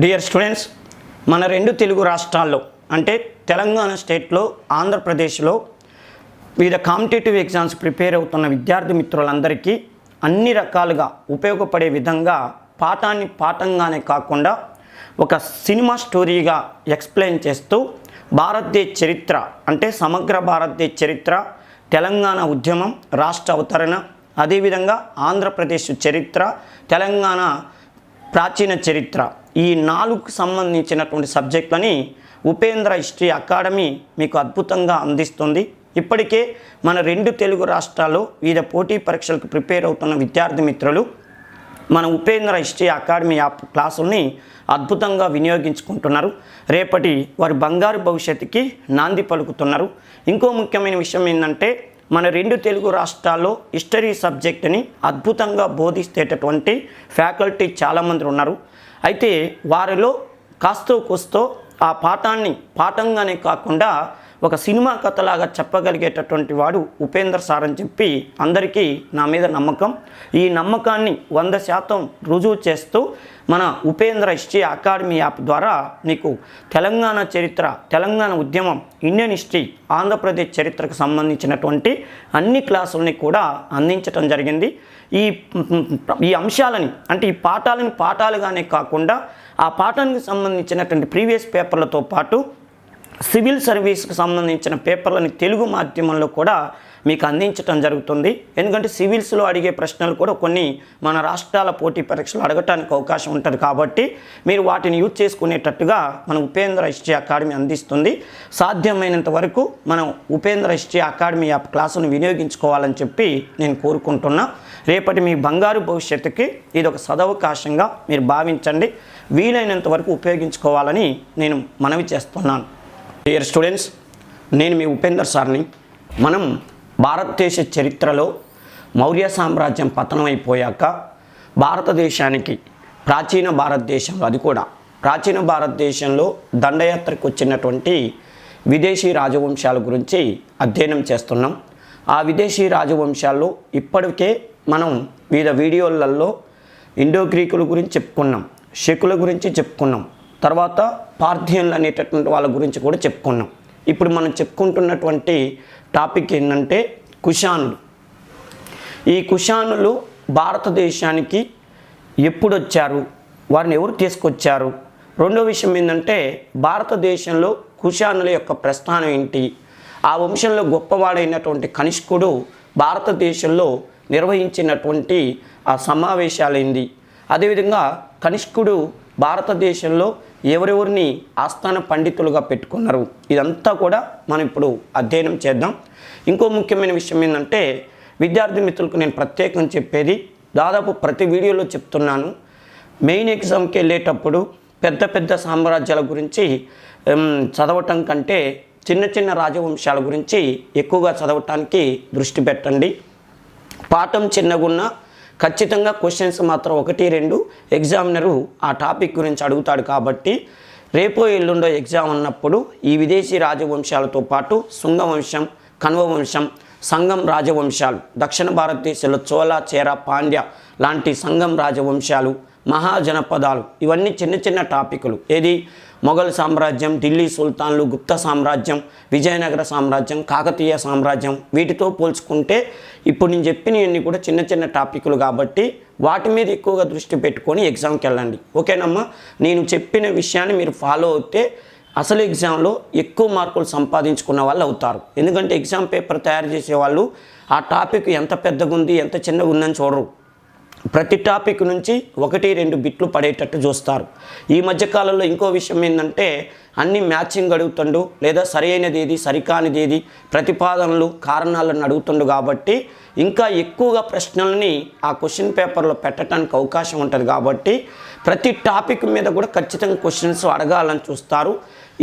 Dear students, మన రెండు తెలుగు రాష్ట్రాల్లో అంటే తెలంగాణ స్టేట్లో, ఆంధ్రప్రదేశ్లో వివిధ కాంపిటేటివ్ ఎగ్జామ్స్ ప్రిపేర్ అవుతున్న విద్యార్థి మిత్రులందరికీ అన్ని రకాలుగా ఉపయోగపడే విధంగా పాఠాన్ని పాఠంగానే కాకుండా ఒక సినిమా స్టోరీగా ఎక్స్ప్లెయిన్ చేస్తూ భారతదేశ చరిత్ర అంటే సమగ్ర భారతదేశ చరిత్ర, తెలంగాణ ఉద్యమం, రాష్ట్ర అవతరణ, అదేవిధంగా ఆంధ్రప్రదేశ్ చరిత్ర, తెలంగాణ ప్రాచీన చరిత్ర, ఈ 4కు సంబంధించినటువంటి సబ్జెక్టులని ఉపేంద్ర హిస్టరీ అకాడమీ మీకు అద్భుతంగా అందిస్తుంది. ఇప్పటికే మన రెండు తెలుగు రాష్ట్రాల్లో వివిధ పోటీ పరీక్షలకు ప్రిపేర్ అవుతున్న విద్యార్థి మిత్రులు మన ఉపేంద్ర హిస్టరీ అకాడమీ యాప్ క్లాసుల్ని అద్భుతంగా వినియోగించుకుంటున్నారు. రేపటి వారి బంగారు భవిష్యత్తుకి నాంది పలుకుతున్నారు. ఇంకో ముఖ్యమైన విషయం ఏంటంటే, మన రెండు తెలుగు రాష్ట్రాల్లో హిస్టరీ సబ్జెక్టుని అద్భుతంగా బోధిస్తేటటువంటి ఫ్యాకల్టీ చాలామంది ఉన్నారు. అయితే వారిలో కాస్తో కూస్తో ఆ పాఠాన్ని పాఠంగానే కాకుండా ఒక సినిమా కథలాగా చెప్పగలిగేటటువంటి వాడు ఉపేంద్ర సార్ అని చెప్పి అందరికీ నా మీద నమ్మకం. ఈ నమ్మకాన్ని 100% రుజువు చేస్తూ మన ఉపేంద్ర హిస్టరీ అకాడమీ యాప్ ద్వారా మీకు తెలంగాణ చరిత్ర, తెలంగాణ ఉద్యమం, ఇండియన్ హిస్టరీ, ఆంధ్రప్రదేశ్ చరిత్రకు సంబంధించినటువంటి అన్ని క్లాసులని కూడా అందించడం జరిగింది. ఈ అంశాలని అంటే ఈ పాఠాలని పాఠాలుగానే కాకుండా ఆ పాఠానికి సంబంధించినటువంటి ప్రీవియస్ పేపర్లతో పాటు సివిల్ సర్వీస్కి సంబంధించిన పేపర్లని తెలుగు మాధ్యమంలో కూడా మీకు అందించడం జరుగుతుంది. ఎందుకంటే సివిల్స్లో అడిగే ప్రశ్నలు కూడా కొన్ని మన రాష్ట్రాల పోటీ పరీక్షలు అడగటానికి అవకాశం ఉంటుంది. కాబట్టి మీరు వాటిని యూజ్ చేసుకునేటట్టుగా మన ఉపేంద్ర హిస్టరీ అకాడమీ అందిస్తుంది. సాధ్యమైనంత వరకు మనం ఉపేంద్ర హిస్టరీ అకాడమీ యాప్ క్లాసును వినియోగించుకోవాలని చెప్పి నేను కోరుకుంటున్నా. రేపటి మీ బంగారు భవిష్యత్తుకి ఇది ఒక సదవకాశంగా మీరు భావించండి. వీలైనంత వరకు ఉపయోగించుకోవాలని నేను మనవి చేస్తున్నాను. డియర్ స్టూడెంట్స్, నేను మీ ఉపేందర్ సార్ని. మనం భారతదేశ చరిత్రలో మౌర్య సామ్రాజ్యం పతనం అయిపోయాక భారతదేశానికి ప్రాచీన భారతదేశంలో, అది కూడా ప్రాచీన భారతదేశంలో దండయాత్రకు వచ్చినటువంటి విదేశీ రాజవంశాల గురించి అధ్యయనం చేస్తున్నాం. ఆ విదేశీ రాజవంశాల్లో ఇప్పటికే మనం వివిధ వీడియోలలో ఇండో గ్రీకుల గురించి చెప్పుకున్నాం, శకుల గురించి చెప్పుకున్నాం, తర్వాత పార్థియన్లు అనేటటువంటి వాళ్ళ గురించి కూడా చెప్పుకున్నాం. ఇప్పుడు మనం చెప్పుకుంటున్నటువంటి టాపిక్ ఏంటంటే కుషానులు. ఈ కుషానులు భారతదేశానికి ఎప్పుడు వచ్చారు, వారిని ఎవరు తీసుకొచ్చారు, రెండో విషయం ఏంటంటే భారతదేశంలో కుషానుల యొక్క ప్రస్థానం ఏంటి, ఆ వంశంలో గొప్పవాడైనటువంటి కనిష్కుడు భారతదేశంలో నిర్వహించినటువంటి ఆ సమావేశాలు ఏంది, అదేవిధంగా కనిష్కుడు భారతదేశంలో ఎవరెవరిని ఆస్థాన పండితులుగా పెట్టుకున్నారు, ఇదంతా కూడా మనం ఇప్పుడు అధ్యయనం చేద్దాం. ఇంకో ముఖ్యమైన విషయం ఏంటంటే, విద్యార్థి మిత్రులకు నేను ప్రత్యేకంగా చెప్పేది, దాదాపు ప్రతి వీడియోలో చెప్తున్నాను, మెయిన్ ఎగ్జామ్కి వెళ్ళేటప్పుడు పెద్ద పెద్ద సామ్రాజ్యాల గురించి చదవటం కంటే చిన్న చిన్న రాజవంశాల గురించి ఎక్కువగా చదవటానికి దృష్టి పెట్టండి. పాఠం చిన్నగున్నా ఖచ్చితంగా క్వశ్చన్స్ మాత్రం 1-2 ఎగ్జామినరు ఆ టాపిక్ గురించి అడుగుతాడు. కాబట్టి రేపో ఎల్లుండో ఎగ్జామ్ ఉన్నప్పుడు ఈ విదేశీ రాజవంశాలతో పాటు శుంగవంశం, కణ్వవంశం, సంగం రాజవంశాలు, దక్షిణ భారతదేశంలో చోళ, చేర, పాండ్య లాంటి సంగం రాజవంశాలు, మహాజనపదాలు, ఇవన్నీ చిన్న చిన్న టాపిక్లు. ఏది మొఘల్ సామ్రాజ్యం, ఢిల్లీ సుల్తాన్లు, గుప్త సామ్రాజ్యం, విజయనగర సామ్రాజ్యం, కాకతీయ సామ్రాజ్యం, వీటితో పోల్చుకుంటే ఇప్పుడు నేను చెప్పినవన్నీ కూడా చిన్న చిన్న టాపిక్లు. కాబట్టి వాటి మీద ఎక్కువగా దృష్టి పెట్టుకొని ఎగ్జామ్కి వెళ్ళండి. ఓకేనమ్మా? నేను చెప్పిన విషయాన్ని మీరు ఫాలో అవుతే అసలు ఎగ్జామ్లో ఎక్కువ మార్కులు సంపాదించుకున్న వాళ్ళు అవుతారు. ఎందుకంటే ఎగ్జామ్ పేపర్ తయారు చేసేవాళ్ళు ఆ టాపిక్ ఎంత పెద్దగా ఉంది, ఎంత చిన్నగా ఉందని చూడరు. ప్రతి టాపిక్ నుంచి 1-2 బిట్లు పడేటట్టు చూస్తారు. ఈ మధ్యకాలంలో ఇంకో విషయం ఏంటంటే, అన్ని మ్యాచింగ్ అడుగుతుండు, లేదా సరైనది ఏది, సరికానిది ఏది, ప్రతిపాదనలు, కారణాలను అడుగుతుండు. కాబట్టి ఇంకా ఎక్కువగా ప్రశ్నల్ని ఆ క్వశ్చన్ పేపర్లో పెట్టడానికి అవకాశం ఉంటుంది. కాబట్టి ప్రతి టాపిక్ మీద కూడా ఖచ్చితంగా క్వశ్చన్స్ అడగాలని చూస్తారు.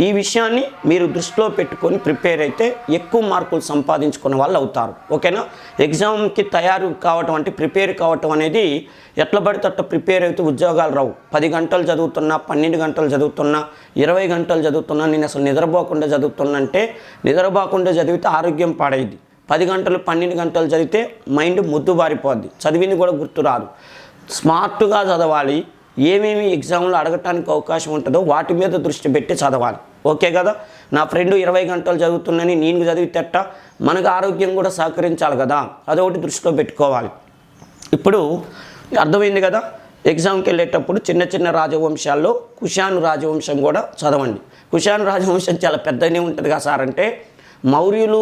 ఈ విషయాన్ని మీరు దృష్టిలో పెట్టుకొని ప్రిపేర్ అయితే ఎక్కువ మార్కులు సంపాదించుకున్న వాళ్ళు అవుతారు. ఓకేనా? ఎగ్జామ్కి తయారు కావటం అంటే ప్రిపేర్ కావటం అనేది ఎట్లా పడితే అట్లా ప్రిపేర్ అయితే ఉద్యోగాలు రావు. 10 గంటలు చదువుతున్నా, 12 గంటలు చదువుతున్నా, 20 గంటలు చదువుతున్నా, నేను అసలు నిద్రపోకుండా చదువుతున్నా అంటే నిద్రపోకుండా చదివితే ఆరోగ్యం పాడైద్ది. 10 గంటలు 12 గంటలు చదివితే మైండ్ ముద్దు బారిపోద్ది, చదివింది కూడా గుర్తురాదు. స్మార్ట్గా చదవాలి, ఏమేమి ఎగ్జామ్లో అడగటానికి అవకాశం ఉంటుందో వాటి మీద దృష్టి పెట్టి చదవాలి. ఓకే కదా? నా ఫ్రెండ్ 20 గంటలు చదువుతుందని నేను చదివితేట మనకు ఆరోగ్యం కూడా సహకరించాలి కదా, అదొకటి దృష్టిలో పెట్టుకోవాలి. ఇప్పుడు అర్థమైంది కదా? ఎగ్జామ్కి వెళ్ళేటప్పుడు చిన్న చిన్న రాజవంశాల్లో కుషాను రాజవంశం కూడా చదవండి. కుషాను రాజవంశం చాలా పెద్దగానే ఉంటుంది కదా సార్ అంటే, మౌర్యులు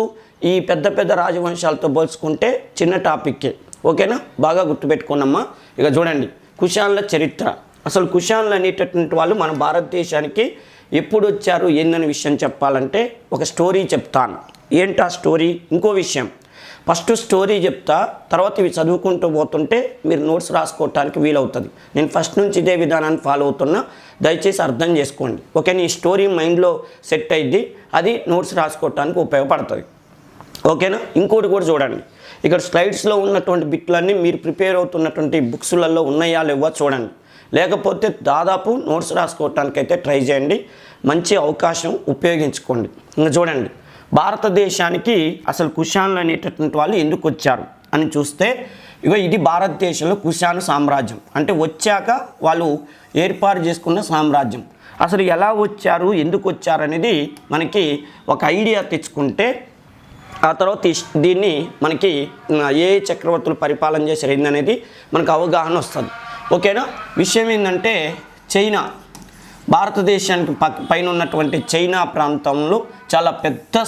ఈ పెద్ద పెద్ద రాజవంశాలతో పోల్చుకుంటే చిన్న టాపిక్కే. ఓకేనా? బాగా గుర్తుపెట్టుకున్నామ్మా. ఇక చూడండి, కుషాన్ల చరిత్ర. అసలు కుషాన్లు అనేటటువంటి వాళ్ళు మన భారతదేశానికి ఎప్పుడు వచ్చారు ఏందనే విషయం చెప్పాలంటే ఒక స్టోరీ చెప్తాను. ఏంటి ఆ స్టోరీ? ఇంకో విషయం, ఫస్ట్ స్టోరీ చెప్తా, తర్వాత ఇవి చదువుకుంటూ పోతుంటే మీరు నోట్స్ రాసుకోవటానికి వీలవుతుంది. నేను ఫస్ట్ నుంచి ఇదే విధానాన్ని ఫాలో అవుతున్నా, దయచేసి అర్థం చేసుకోండి. ఓకే? నీ స్టోరీ మైండ్లో సెట్ అయ్యింది, అది నోట్స్ రాసుకోవటానికి ఉపయోగపడుతుంది. ఓకేనా? ఇంకోటి కూడా చూడండి, ఇక్కడ స్లైడ్స్లో ఉన్నటువంటి బిట్లన్నీ మీరు ప్రిపేర్ అవుతున్నటువంటి బుక్స్లలో ఉన్నాయా లేవో చూడండి. లేకపోతే దాదాపు నోట్స్ రాసుకోవటానికైతే ట్రై చేయండి. మంచి అవకాశం ఉపయోగించుకోండి. ఇంకా చూడండి, భారతదేశానికి అసలు కుషాన్లు అనేటటువంటి వాళ్ళు ఎందుకు వచ్చారు అని చూస్తే, ఇది భారతదేశంలో కుషాను సామ్రాజ్యం అంటే వచ్చాక వాళ్ళు ఏర్పాటు చేసుకున్న సామ్రాజ్యం. అసలు ఎలా వచ్చారు, ఎందుకు వచ్చారు అనేది మనకి ఒక ఐడియా తెచ్చుకుంటే ఆ తర్వాత దీన్ని మనకి ఏ చక్రవర్తులు పరిపాలన చేశారు ఏందనేది మనకు అవగాహన వస్తుంది. ఓకేనా? విషయం ఏంటంటే, చైనా, భారతదేశానికి పైన ఉన్నటువంటి చైనా ప్రాంతంలో చాలా పెద్ద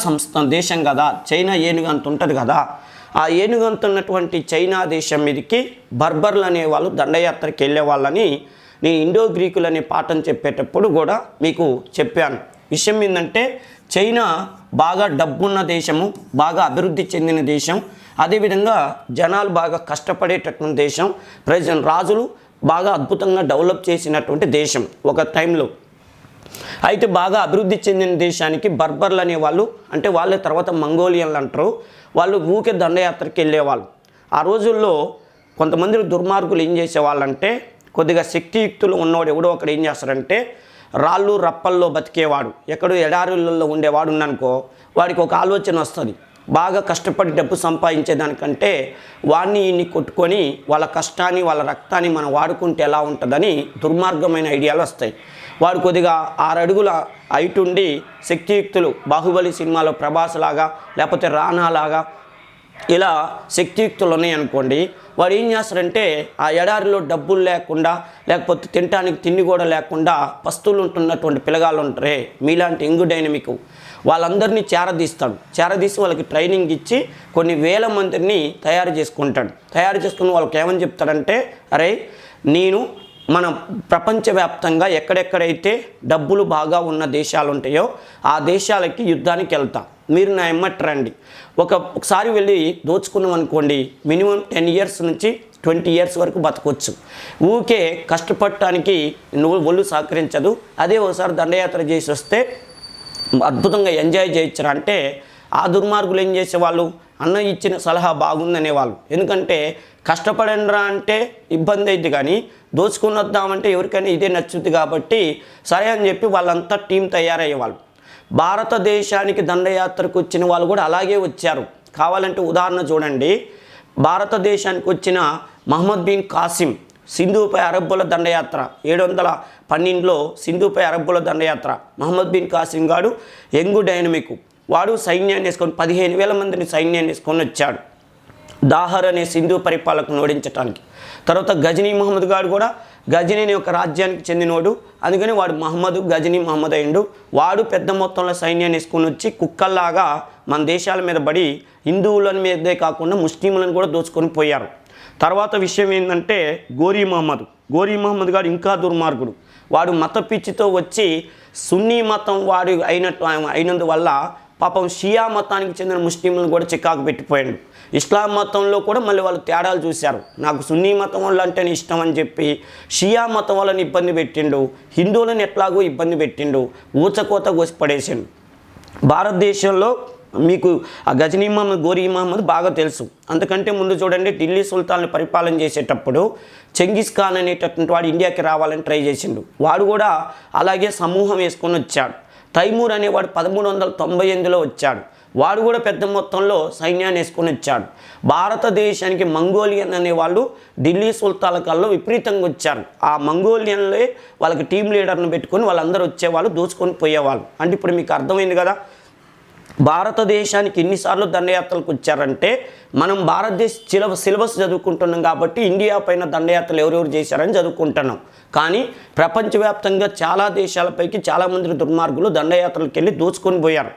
దేశం కదా, చైనా ఏనుగంత ఉంటుంది కదా. ఆ ఏనుగంత ఉన్నటువంటి చైనా దేశం మీదకి బర్బర్లు అనేవాళ్ళు దండయాత్రకి వెళ్ళే వాళ్ళని నేను ఇండో గ్రీకులు అనే పాఠం చెప్పేటప్పుడు కూడా మీకు చెప్పాను. విషయం ఏంటంటే, చైనా బాగా డబ్బున్న దేశము, బాగా అభివృద్ధి చెందిన దేశం, అదేవిధంగా జనాలు బాగా కష్టపడేటటువంటి దేశం, రాజులు బాగా అద్భుతంగా డెవలప్ చేసినటువంటి దేశం ఒక టైంలో. అయితే బాగా అభివృద్ధి చెందిన దేశానికి బర్బర్లు అనేవాళ్ళు, అంటే వాళ్ళ తర్వాత మంగోలియన్లు అంటారు, వాళ్ళు ఊకే దండయాత్రకి వెళ్ళేవాళ్ళు. ఆ రోజుల్లో కొంతమంది దుర్మార్గులు ఏం చేసేవాళ్ళంటే, కొద్దిగా శక్తియుక్తులు ఉన్నవాడు ఎవడో అక్కడ ఏం చేస్తారంటే, రాళ్ళు రప్పల్లో బతికేవాడు, ఎక్కడో ఎడారులలో ఉండేవాడు ఉన్నానుకో, వాడికి ఒక ఆలోచన వస్తుంది, బాగా కష్టపడి డబ్బు సంపాదించేదానికంటే వాడిని ఈయన్ని కొట్టుకొని వాళ్ళ కష్టాన్ని వాళ్ళ రక్తాన్ని మనం వాడుకుంటే ఎలా ఉంటుందని దుర్మార్గమైన ఐడియాలు వస్తాయి. వాడు కొద్దిగా 6 అడుగుల హైట్ ఉండి శక్తియుక్తులు, బాహుబలి సినిమాలో ప్రభాస్ లాగా లేకపోతే రానా లాగా ఇలా శక్తియుక్తులు ఉన్నాయనుకోండి, వాడు ఏం చేస్తారంటే ఆ ఎడారిలో డబ్బులు లేకుండా లేకపోతే తినడానికి తిండి కూడా లేకుండా పస్తులు ఉంటున్నటువంటి పిల్లగాళ్ళు ఉంటారే మీలాంటి యంగ్ డైనమిక్, వాళ్ళందరినీ చేరదీసి వాళ్ళకి ట్రైనింగ్ ఇచ్చి కొన్ని వేల మందిని తయారు చేసుకుని వాళ్ళకి ఏమని చెప్తాడంటే, అరే నేను మన ప్రపంచవ్యాప్తంగా ఎక్కడెక్కడైతే డబ్బులు బాగా ఉన్న దేశాలు ఉంటాయో ఆ దేశాలకి యుద్ధానికి వెళ్తా, మీరు నా ఎమ్మటి రండి. ఒకసారి వెళ్ళి దోచుకున్నాం అనుకోండి, మినిమం 10 years నుంచి 20 years వరకు బతకొచ్చు. ఊకే కష్టపడటానికి ఒళ్ళు సహకరించదు. అదే ఒకసారి దండయాత్ర చేసి వస్తే అద్భుతంగా ఎంజాయ్ చేయొచ్చురా అంటే, ఆ దుర్మార్గులు ఏం చేసేవాళ్ళు, అన్న ఇచ్చిన సలహా బాగుందనేవాళ్ళు. ఎందుకంటే కష్టపడండిరా అంటే ఇబ్బంది అయింది, కానీ దోచుకుని వద్దామంటే ఎవరికైనా ఇదే నచ్చుద్ది కాబట్టి సరే అని చెప్పి వాళ్ళంతా టీం తయారయ్యేవాళ్ళు. భారతదేశానికి దండయాత్రకు వచ్చిన వాళ్ళు కూడా అలాగే వచ్చారు. కావాలంటే ఉదాహరణ చూడండి, భారతదేశానికి వచ్చిన మహమ్మద్ బిన్ కాసిం సింధుపై అరబ్బుల దండయాత్ర 712లో సింధుపై అరబ్బుల దండయాత్ర. మహమ్మద్ బిన్ కాసిం గాడు యంగ్ డైనమిక్, వాడు సైన్యాన్ని వేసుకొని 15,000 మందిని సైన్యాన్ని వేసుకొని వచ్చాడు దాహర్ అనే సింధు పరిపాలకును ఓడించడానికి. తర్వాత గజనీ మహమ్మద్ గారు కూడా గజనీ ఒక రాజ్యానికి చెందినవాడు, అందుకని వాడు గజనీ మహమ్మద్ అయ్యిండు. వాడు పెద్ద మొత్తంలో సైన్యాన్ని వేసుకొని వచ్చి కుక్కల్లాగా మన దేశాల మీద పడి హిందువుల మీదే కాకుండా ముస్లింలను కూడా దోచుకొని పోయారు. తర్వాత విషయం ఏంటంటే గోరీ మహమ్మద్ గారు ఇంకా దుర్మార్గుడు. వాడు మత పిచ్చితో వచ్చి సున్నీ మతం వాడు అయినందువల్ల పాపం షియా మతానికి చెందిన ముస్లింలను కూడా చికాకు పెట్టిపోయాడు. ఇస్లాం మతంలో కూడా మళ్ళీ వాళ్ళు తేడాలు చూశారు. నాకు సున్నీ మతం వాళ్ళు అంటేనే ఇష్టం అని చెప్పి షియా మతం వాళ్ళని ఇబ్బంది పెట్టిండు, హిందువులను ఎట్లాగో ఇబ్బంది పెట్టిండు, ఊచకోత కోసి పడేసిండు. భారతదేశంలో మీకు ఆ గజనీ మహమ్మద్, గోరీ మహమ్మద్ బాగా తెలుసు. అంతకంటే ముందు చూడండి, ఢిల్లీ సుల్తాన్ని పరిపాలన చేసేటప్పుడు చెంగిస్ ఖాన్ అనేటటువంటి వాడు ఇండియాకి రావాలని ట్రై చేసిండు. వాడు కూడా అలాగే సమూహం వేసుకొని వచ్చాడు. తైమూర్ అనేవాడు 1398లో వచ్చాడు. వాడు కూడా పెద్ద మొత్తంలో సైన్యాన్ని వేసుకొని వచ్చాడు. భారతదేశానికి మంగోలియన్ అనేవాళ్ళు ఢిల్లీ సుల్తానకాల్లో విపరీతంగా వచ్చారు. ఆ మంగోలియన్లే వాళ్ళకి టీం లీడర్ను పెట్టుకొని వాళ్ళందరూ వచ్చేవాళ్ళు, దోచుకొని పోయేవాళ్ళు. అంటే ఇప్పుడు మీకు అర్థమైంది కదా, భారతదేశానికి ఎన్నిసార్లు దండయాత్రలకు వచ్చారంటే మనం భారతదేశ సిలబస్ చదువుకుంటున్నాం కాబట్టి ఇండియా పైన దండయాత్రలు ఎవరెవరు చేశారని చదువుకుంటున్నాం. కానీ ప్రపంచవ్యాప్తంగా చాలా దేశాలపైకి చాలామంది దుర్మార్గులు దండయాత్రలకు వెళ్ళి దోచుకొని పోయారు.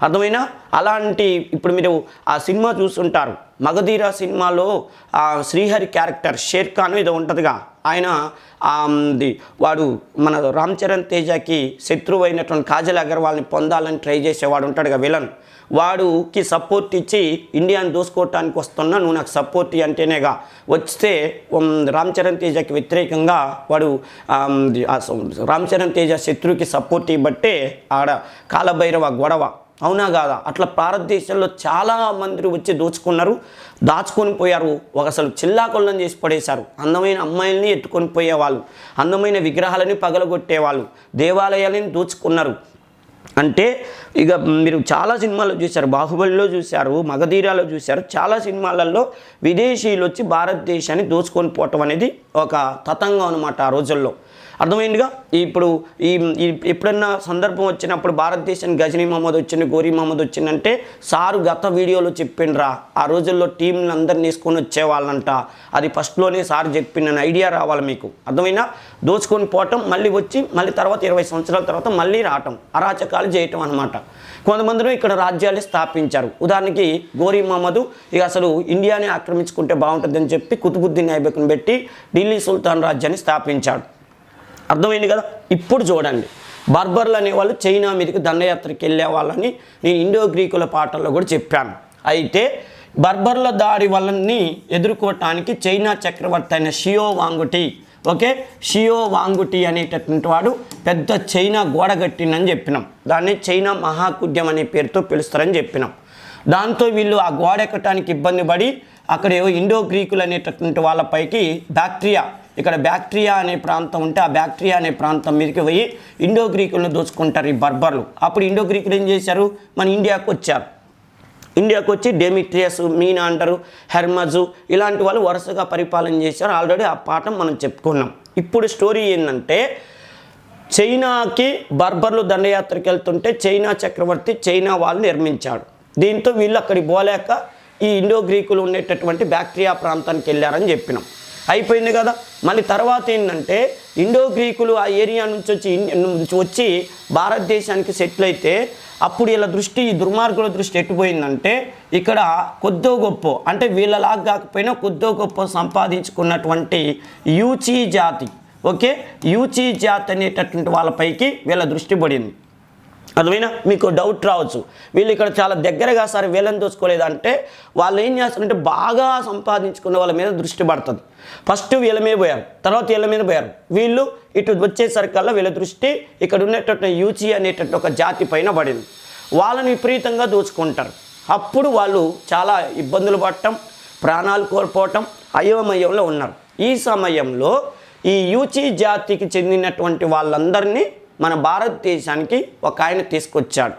అర్థమైనా? అలాంటి ఇప్పుడు మీరు ఆ సినిమా చూస్తుంటారు, మగధీర సినిమాలో శ్రీహరి క్యారెక్టర్ షేర్ ఖాన్ ఇది ఉంటుందిగా, ఆయన వాడు మన రామ్ చరణ్ తేజకి శత్రువు అయినటువంటి కాజల్ అగర్వాల్ని పొందాలని ట్రై చేసేవాడు ఉంటాడుగా విలన్, వాడుకి సపోర్ట్ ఇచ్చి ఇండియాని దోసుకోవటానికి వస్తున్నా, నువ్వు నాకు సపోర్ట్ అంటేనేగా వస్తే రామ్ చరణ్ తేజకి వ్యతిరేకంగా వాడు రామ్ చరణ్ తేజ శత్రువుకి సపోర్ట్ ఇవ్వబట్టే ఆడ కాలభైరవ గొడవ. అవునా కాదా? అట్లా భారతదేశంలో చాలా మంది వచ్చి దోచుకున్నారు, దాచుకొని పోయారు, అసలు చిల్లాకొల్లం చేసి పడేశారు. అందమైన అమ్మాయిల్ని ఎత్తుకొని పోయేవాళ్ళు, అందమైన విగ్రహాలని పగలగొట్టేవాళ్ళు, దేవాలయాలని దోచుకున్నారు. అంటే ఇక మీరు చాలా సినిమాల్లో చూశారు, బాహుబలిలో చూశారు, మగధీరాలో చూశారు, చాలా సినిమాలలో విదేశీయులు వచ్చి భారతదేశాన్ని దోచుకొని పోవటం అనేది ఒక తతంగం అనమాట ఆ రోజుల్లో. అర్థమైందిగా? ఇప్పుడు ఎప్పుడన్నా సందర్భం వచ్చినప్పుడు భారతదేశానికి గజనీ మహమ్మద్ వచ్చింది, గోరీ మహమ్మద్ వచ్చిందంటే సారు గత వీడియోలో చెప్పిండ్రా, ఆ రోజుల్లో టీంని అందరిని వేసుకొని వచ్చేవాళ్ళంట, అది ఫస్ట్లోనే సార్ చెప్పిందని ఐడియా రావాలి మీకు. అర్థమైనా? దోచుకొని పోవటం, మళ్ళీ వచ్చి మళ్ళీ తర్వాత 20 సంవత్సరాల తర్వాత మళ్ళీ రావటం, అరాచకాలు చేయటం అనమాట. కొంతమందిలో ఇక్కడ రాజ్యాలు స్థాపించారు. ఉదాహరణకి గోరీ మహమ్మద్ ఇక అసలు ఇండియాని ఆక్రమించుకుంటే బాగుంటుందని చెప్పి కుతుబుద్దీన్ ఐబక్ను పెట్టి ఢిల్లీ సుల్తాన్ రాజ్యాన్ని స్థాపించాడు. అర్థమైంది కదా? ఇప్పుడు చూడండి, బర్బర్లు అనేవాళ్ళు చైనా మీదకి దండయాత్రకి వెళ్ళే వాళ్ళని నేను ఇండో గ్రీకుల పాటల్లో కూడా చెప్పాను. అయితే బర్బర్ల దాడి వాళ్ళని ఎదుర్కోవటానికి చైనా చక్రవర్తి అయిన షియో వాంగుటి, షియో వాంగుటి అనేటటువంటి వాడు పెద్ద చైనా గోడ కట్టిందని చెప్పినాం. దాన్ని చైనా మహాకుడ్యం అనే పేరుతో పిలుస్తారని చెప్పినాం. దాంతో వీళ్ళు ఆ గోడ ఎక్కడానికి ఇబ్బంది పడి అక్కడ ఏవో ఇండో గ్రీకులు అనేటటువంటి వాళ్ళపైకి ఇక్కడ బ్యాక్ట్రియా అనే ప్రాంతం ఉంటే ఆ బ్యాక్ట్రియా అనే ప్రాంతం మీదకి పోయి ఇండో గ్రీకులను దోచుకుంటారు ఈ బర్బర్లు. అప్పుడు ఇండో గ్రీకులు ఏం చేశారు, మన ఇండియాకు వచ్చారు. ఇండియాకు వచ్చి డెమిట్రియస్, మీనాండరు, హెర్మజు ఇలాంటి వాళ్ళు వరుసగా పరిపాలన చేశారు. ఆల్రెడీ ఆ పాఠం మనం చెప్పుకున్నాం. ఇప్పుడు స్టోరీ ఏంటంటే, చైనాకి బర్బర్లు దండయాత్రకి వెళ్తుంటే చైనా చక్రవర్తి చైనా వాళ్ళు నిర్మించాడు. దీంతో వీళ్ళు అక్కడికి పోలేక ఈ ఇండో గ్రీకులు ఉండేటటువంటి బ్యాక్ట్రియా ప్రాంతానికి వెళ్ళారని చెప్పినాం. అయిపోయింది కదా. మళ్ళీ తర్వాత ఏంటంటే ఇండో గ్రీకులు ఆ ఏరియా నుంచి వచ్చి భారతదేశానికి సెటిల్ అయితే అప్పుడు వీళ్ళ దృష్టి, ఈ దుర్మార్గుల దృష్టి ఎట్టుపోయిందంటే ఇక్కడ కొద్దో గొప్ప అంటే వీళ్ళలాగా కాకపోయినా కొద్దో గొప్ప సంపాదించుకున్నటువంటి యూచీ జాతి, యూచీ జాతి అనేటటువంటి వాళ్ళపైకి వీళ్ళ దృష్టి పడింది. అర్థమైనా? మీకు డౌట్ రావచ్చు, వీళ్ళు ఇక్కడ చాలా దగ్గరగా సరే వీళ్ళని దోచుకోలేదంటే వాళ్ళు ఏం చేస్తారంటే బాగా సంపాదించుకున్న వాళ్ళ మీద దృష్టి పడుతుంది. ఫస్ట్ వీళ్ళ మీద పోయారు, తర్వాత వీళ్ళ మీద పోయారు. వీళ్ళు ఇటు వచ్చేసరికల్లా వీళ్ళ దృష్టి ఇక్కడ ఉన్నటువంటి యూచీ అనేటటువంటి ఒక జాతి పైన పడింది. వాళ్ళని విపరీతంగా దోచుకుంటారు. అప్పుడు వాళ్ళు చాలా ఇబ్బందులు పడటం, ప్రాణాలు కోల్పోవటం, అయోమయంలో ఉన్నారు. ఈ సమయంలో ఈ యూచీ జాతికి చెందినటువంటి వాళ్ళందరినీ మన భారతదేశానికి ఒక ఆయన తీసుకొచ్చాడు.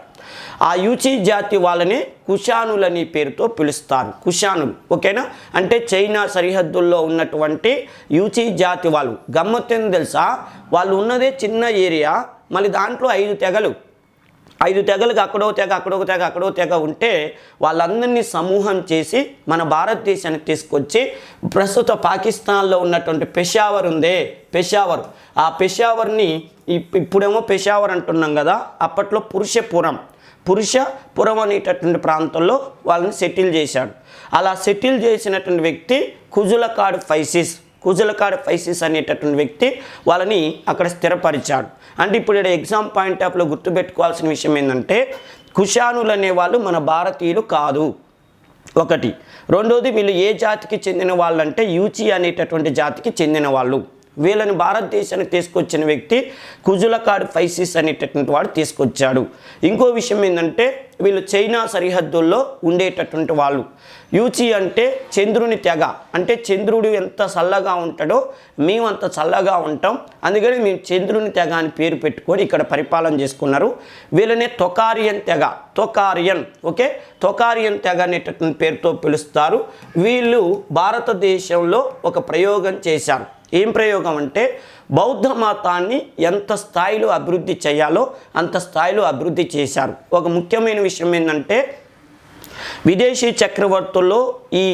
ఆ యూచీ జాతి వాళ్ళని కుషానులని పేరుతో పిలుస్తారు. కుషానులు, ఓకేనా? అంటే చైనా సరిహద్దుల్లో ఉన్నటువంటి యూచీ జాతి వాళ్ళు. గమ్మత్తేందో తెలుసా, వాళ్ళు ఉన్నదే చిన్న ఏరియా, మళ్ళీ దాంట్లో 5 తెగలు, 5 తెగలకు అక్కడో తెగ ఉంటే వాళ్ళందరినీ సమూహం చేసి మన భారతదేశానికి తీసుకొచ్చి ప్రస్తుత పాకిస్తాన్లో ఉన్నటువంటి పెషావర్ ఉందే, ఆ పెషావర్ని ఇప్పుడేమో పెషావర్ అంటున్నాం కదా, అప్పట్లో పురుషపురం అనేటటువంటి ప్రాంతంలో వాళ్ళని సెటిల్ చేశాడు. అలా సెటిల్ చేసినటువంటి వ్యక్తి కుజులకాడ్ ఫైసిస్ అనేటటువంటి వ్యక్తి వాళ్ళని అక్కడ స్థిరపరిచాడు. అంటే ఇప్పుడు ఇక్కడ ఎగ్జామ్ పాయింట్ ఆఫ్లో గుర్తుపెట్టుకోవాల్సిన విషయం ఏంటంటే, కుషానులు అనేవాళ్ళు మన భారతీయులు కాదు, ఒకటి. రెండోది, వీళ్ళు ఏ జాతికి చెందిన వాళ్ళు అంటే యూచీ అనేటటువంటి జాతికి చెందిన వాళ్ళు. వీళ్ళని భారతదేశానికి తీసుకొచ్చిన వ్యక్తి కుజులకాడ్ ఫైసిస్ అనేటటువంటి వాడు తీసుకొచ్చాడు. ఇంకో విషయం ఏంటంటే వీళ్ళు చైనా సరిహద్దుల్లో ఉండేటటువంటి వాళ్ళు. యూచి అంటే చంద్రుని తెగ, అంటే చంద్రుడు ఎంత చల్లగా ఉంటాడో మేము అంత చల్లగా ఉంటాం, అందుకని మేము చంద్రుని తెగ అని పేరు పెట్టుకొని ఇక్కడ పరిపాలన చేసుకున్నారు. వీళ్ళనే తొకారియన్ తెగ, తొకారియన్, ఓకే, తొకారియన్ తెగ అనేటటువంటి పేరుతో పిలుస్తారు. వీళ్ళు భారతదేశంలో ఒక ప్రయోగం చేశారు. ఏం ప్రయోగం అంటే బౌద్ధ మతాన్ని ఎంత స్థాయిలో అభివృద్ధి చేయాలో అంత స్థాయిలో అభివృద్ధి చేశారు. ఒక ముఖ్యమైన విషయం ఏంటంటే విదేశీ చక్రవర్తుల్లో ఈ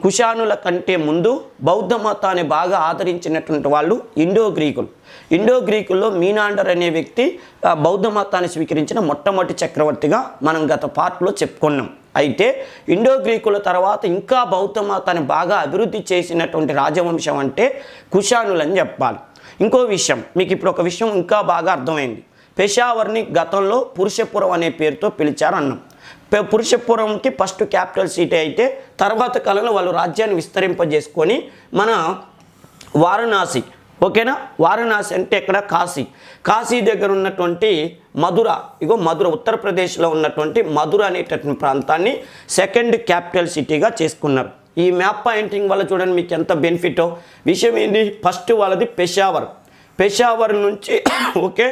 కుషానుల కంటే ముందు బౌద్ధ మతాన్ని బాగా ఆదరించినటువంటి వాళ్ళు ఇండో గ్రీకుల్లో మీనాండర్ అనే వ్యక్తి బౌద్ధ మతాన్ని స్వీకరించిన మొట్టమొదటి చక్రవర్తిగా మనం గత పార్ట్లో చెప్పుకున్నాం. అయితే ఇండో గ్రీకుల తర్వాత ఇంకా బౌద్ధ మతాన్ని బాగా అభివృద్ధి చేసినటువంటి రాజవంశం అంటే కుషానులని చెప్పాలి. ఇంకో విషయం మీకు ఇప్పుడు ఒక విషయం ఇంకా బాగా అర్థమైంది. పెషావర్ని గతంలో పురుషపురం అనే పేరుతో పిలిచారు అన్నాం. పురుషపురంకి ఫస్ట్ క్యాపిటల్ సిటీ అయితే తర్వాత కాలంలో వాళ్ళు రాజ్యాన్ని విస్తరింపజేసుకొని మన వారణాసి, ఓకేనా, వారణాసి అంటే ఇక్కడ కాశీ దగ్గర ఉన్నటువంటి మధుర, మధుర ఉత్తరప్రదేశ్లో ఉన్నటువంటి మధుర అనేటటువంటి ప్రాంతాన్ని సెకండ్ క్యాపిటల్ సిటీగా చేసుకున్నారు. ఈ మ్యాప్ పాయింటింగ్ వల్ల చూడండి మీకు ఎంత బెనిఫిటో. విషయం ఏంటి, ఫస్ట్ వాళ్ళది పెషావర్ నుంచి ఓకే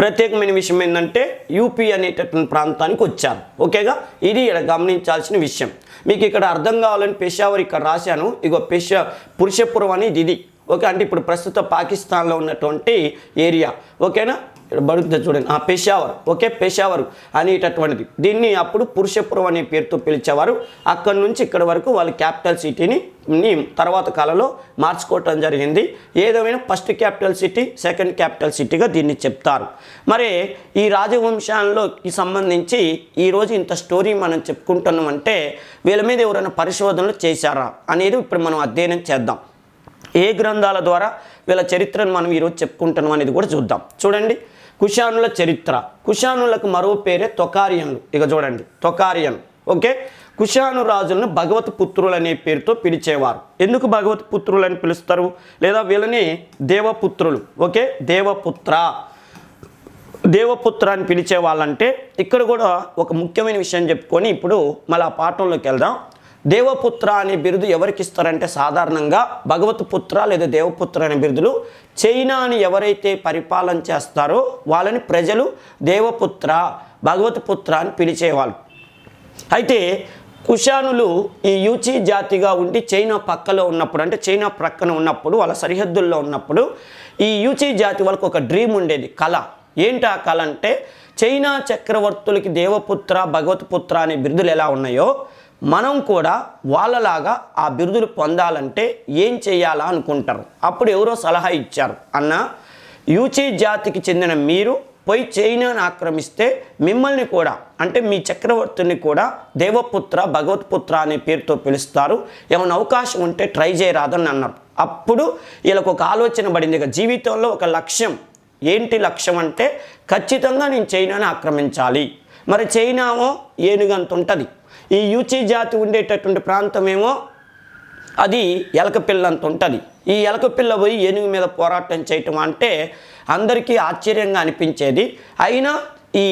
ప్రత్యేకమైన విషయం ఏంటంటే యూపీ అనేటటువంటి ప్రాంతానికి వచ్చారు. ఓకేగా, ఇది ఇక్కడ గమనించాల్సిన విషయం. మీకు ఇక్కడ అర్థం కావాలని పెషావర్ ఇక్కడ రాశాను. పురుషపురం అనేది ఇది, ఓకే, అంటే ఇప్పుడు ప్రస్తుత పాకిస్తాన్లో ఉన్నటువంటి ఏరియా, ఓకేనా, ఇక్కడ బడుతుంది చూడండి, పెషావర్, ఓకే, పెషావర్ అనేటటువంటిది. దీన్ని అప్పుడు పురుషపురం అనే పేరుతో పిలిచేవారు. అక్కడి నుంచి ఇక్కడ వరకు వాళ్ళు క్యాపిటల్ సిటీని తర్వాత కాలంలో మార్చుకోవటం జరిగింది. ఏదేమైనా first capital city second capital సిటీగా దీన్ని చెప్తారు. మరి ఈ రాజవంశాల్లోకి సంబంధించి ఈరోజు ఇంత స్టోరీ మనం చెప్పుకుంటున్నామంటే వీళ్ళ మీద ఎవరైనా పరిశోధనలు చేశారా అనేది ఇప్పుడు మనం అధ్యయనం చేద్దాం. ఏ గ్రంథాల ద్వారా వీళ్ళ చరిత్రను మనం ఈరోజు చెప్పుకుంటున్నాం అనేది కూడా చూద్దాం. చూడండి, కుషానుల చరిత్ర. కుషానులకు మరో పేరే తొకారియన్లు. ఇక చూడండి, తొకారియన్, ఓకే, కుషాను రాజులను భగవత్ పుత్రులు అనే పేరుతో పిలిచేవారు. ఎందుకు భగవత్ పుత్రులు అని పిలుస్తారు, లేదా వీళ్ళని దేవపుత్రులు, ఓకే, దేవపుత్ర అని పిలిచే వాళ్ళంటే ఇక్కడ కూడా ఒక ముఖ్యమైన విషయం చెప్పుకొని ఇప్పుడు మళ్ళీ ఆ పాఠంలోకి వెళ్దాం. దేవపుత్ర అనే బిరుదు ఎవరికి ఇస్తారంటే సాధారణంగా భగవత్ పుత్ర లేదా దేవపుత్ర అనే బిరుదులు చైనాని ఎవరైతే పరిపాలన చేస్తారో వాళ్ళని ప్రజలు దేవపుత్ర, భగవత్ పుత్ర అని పిలిచేవాళ్ళు. అయితే కుషానులు ఈ యూచి జాతిగా ఉండి చైనా పక్కలో ఉన్నప్పుడు, అంటే చైనా ప్రక్కన ఉన్నప్పుడు, వాళ్ళ సరిహద్దుల్లో ఉన్నప్పుడు ఈ యూచి జాతి వాళ్ళకు ఒక డ్రీమ్ ఉండేది, కళ. ఏంటి ఆ కళ అంటే చైనా చక్రవర్తులకి దేవపుత్ర, భగవత్ పుత్ర అనే బిరుదులు ఎలా ఉన్నాయో మనం కూడా వాళ్ళలాగా ఆ బిరుదులు పొందాలంటే ఏం చేయాలా అనుకుంటారు. అప్పుడు ఎవరో సలహా ఇచ్చారు, అన్న యూచి జాతికి చెందిన మీరు పోయి చైనాను ఆక్రమిస్తే మిమ్మల్ని కూడా, అంటే మీ చక్రవర్తిని కూడా దేవపుత్ర, భగవత్పుత్ర అనే పేరుతో పిలుస్తారు, ఏమైనా అవకాశం ఉంటే ట్రై చేయరాదని అన్నారు. అప్పుడు వీళ్ళకు ఒక ఆలోచన పడింది, ఇక జీవితంలో ఒక లక్ష్యం. ఏంటి లక్ష్యం అంటే ఖచ్చితంగా నేను చైనాను ఆక్రమించాలి. మరి చైనామో ఏనుగంత ఉంటుంది, ఈ యూచి జాతి ఉండేటటువంటి ప్రాంతమేమో అది ఎలకపిల్లంత ఉంటుంది. ఈ ఎలకపిల్ల పోయి ఏనుగు మీద పోరాటం చేయటం అంటే అందరికీ ఆశ్చర్యంగా అనిపించేది. అయినా ఈ